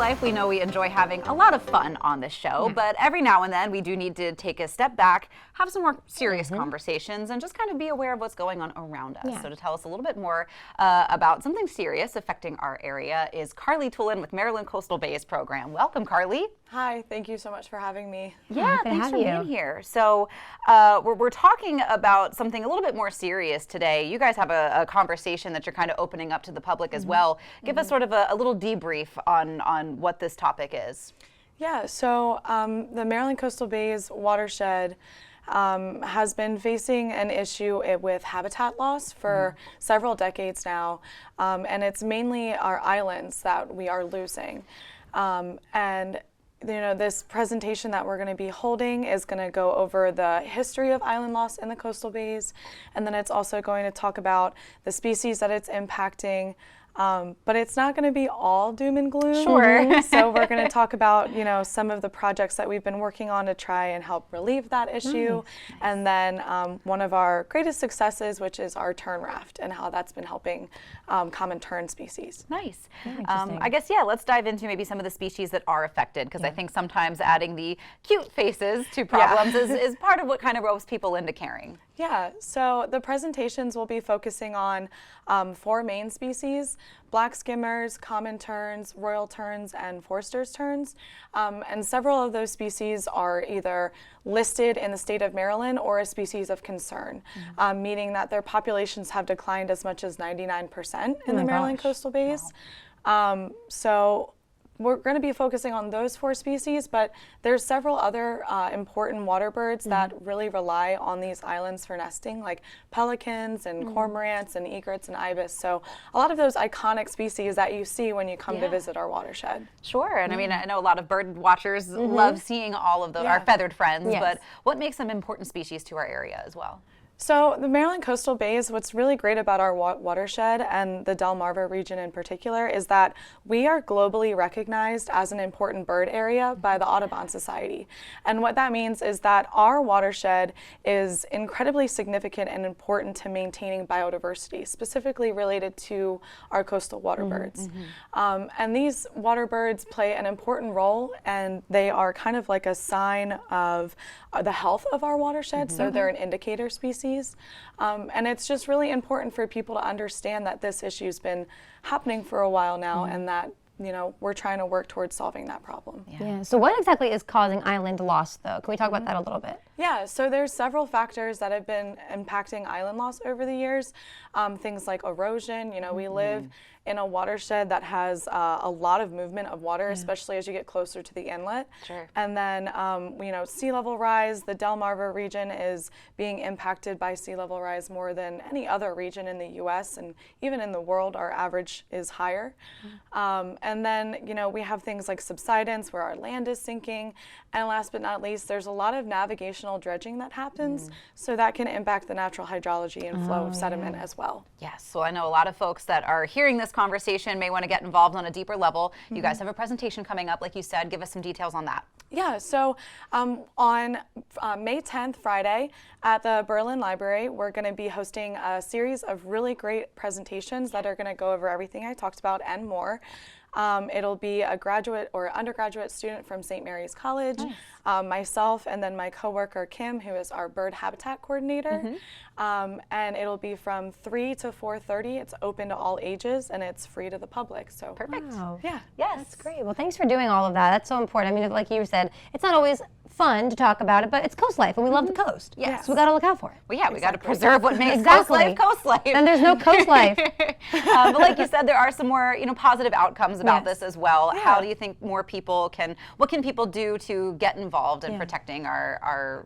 CoastLife, we know we enjoy having a lot of fun on this show, but every now and then we do need to take a step back, have some more serious conversations, and just kind of be aware of what's going on around us. So to tell us a little bit more about something serious affecting our area is Carly Toulan with Maryland Coastal Bays Program. Welcome, Carly. Hi, thank you so much for having me. Yeah, thanks for being here. So we're talking about something a little bit more serious today. You guys have a conversation that you're kind of opening up to the public as well. Give us sort of a little debrief on what this topic is. Yeah, so the Maryland Coastal Bays watershed has been facing an issue with habitat loss for several decades now, and it's mainly our islands that we are losing. And you know, this presentation that we're going to be holding is going to go over the history of island loss in the coastal bays, and then it's also going to talk about the species that it's impacting. But it's not going to be all doom and gloom. Sure. So we're going to talk about, you know, some of the projects that we've been working on to try and help relieve that issue. And then one of our greatest successes, which is our tern raft and how that's been helping common tern species. Nice. I guess, yeah, let's dive into maybe some of the species that are affected, because I think sometimes adding the cute faces to problems is part of what kind of ropes people into caring. Yeah, so the presentations will be focusing on 4 main species: black skimmers, common terns, royal terns, and Forster's terns. And several of those species are either listed in the state of Maryland or a species of concern, meaning that their populations have declined as much as 99% in the Maryland coastal bays. So we're going to be focusing on those 4 species, but there's several other important water birds that really rely on these islands for nesting, like pelicans and cormorants and egrets and ibis. So a lot of those iconic species that you see when you come to visit our watershed. Sure, and I mean, I know a lot of bird watchers love seeing all of our feathered friends, but what makes them important species to our area as well? So the Maryland coastal bays, what's really great about our watershed and the Delmarva region in particular is that we are globally recognized as an important bird area by the Audubon Society. And what that means is that our watershed is incredibly significant and important to maintaining biodiversity, specifically related to our coastal water birds. And these water birds play an important role, and they are kind of like a sign of the health of our watershed, so they're an indicator species. And it's just really important for people to understand that this issue's been happening for a while now, and that, you know, we're trying to work towards solving that problem. Yeah. So what exactly is causing island loss, though? Can we talk about that a little bit? Yeah, so there's several factors that have been impacting island loss over the years. Things like erosion. You know, we live in a watershed that has a lot of movement of water, especially as you get closer to the inlet. And then, you know, sea level rise. The Delmarva region is being impacted by sea level rise more than any other region in the U.S. and even in the world. Our average is higher. And then, you know, we have things like subsidence, where our land is sinking. And last but not least, there's a lot of navigational dredging that happens, so that can impact the natural hydrology and flow of sediment as well. Yes, so I know a lot of folks that are hearing this conversation may want to get involved on a deeper level. You guys have a presentation coming up, like you said. Give us some details on that. Yeah, so on May 10th, Friday, at the Berlin Library, we're going to be hosting a series of really great presentations that are going to go over everything I talked about and more. It'll be a graduate or undergraduate student from St. Mary's College, myself, and then my coworker Kim, who is our bird habitat coordinator. And it'll be from 3 to 4:30. It's open to all ages, and it's free to the public. So perfect. Wow. Yeah. Yes. That's great. Well, thanks for doing all of that. That's so important. I mean, like you said, it's not always fun to talk about it, but it's CoastLife, and we love the coast. Yes. So we got to look out for it. Well, yeah, we got to preserve what makes Exactly. CoastLife. Then there's no CoastLife. But like you said, there are some more, you know, positive outcomes about this as well. How do you think more people what can people do to get involved in protecting our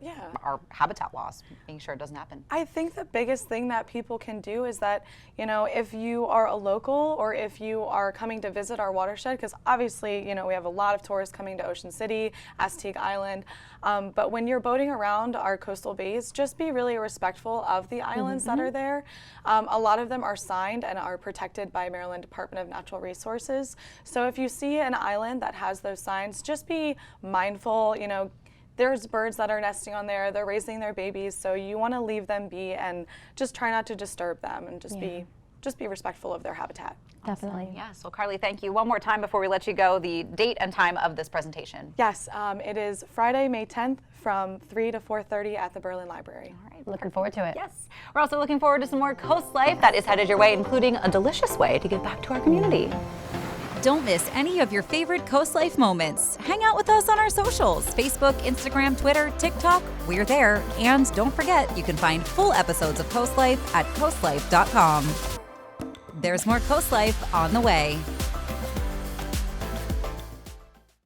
habitat loss, making sure it doesn't happen? I think the biggest thing that people can do is that, you know, if you are a local or if you are coming to visit our watershed, because obviously, you know, we have a lot of tourists coming to Ocean City, Assateague Island, but when you're boating around our coastal bays, just be really respectful of the islands that are there. A lot of them are signed and are protected by Maryland Department of Natural Resources. So if you see an island that has those signs, just be mindful. You know, there's birds that are nesting on there, they're raising their babies, so you want to leave them be and just try not to disturb them and just be just be respectful of their habitat. Definitely. Yes. Well, Carly, thank you. One more time before we let you go, the date and time of this presentation. Yes, it is Friday, May 10th from 3 to 4:30 at the Berlin Library. All right. Looking forward to it. Yes. We're also looking forward to some more Coast Life that is headed your way, including a delicious way to give back to our community. Don't miss any of your favorite CoastLife moments. Hang out with us on our socials, Facebook, Instagram, Twitter, TikTok. We're there. And don't forget, you can find full episodes of CoastLife at coastlife.com. There's more CoastLife on the way.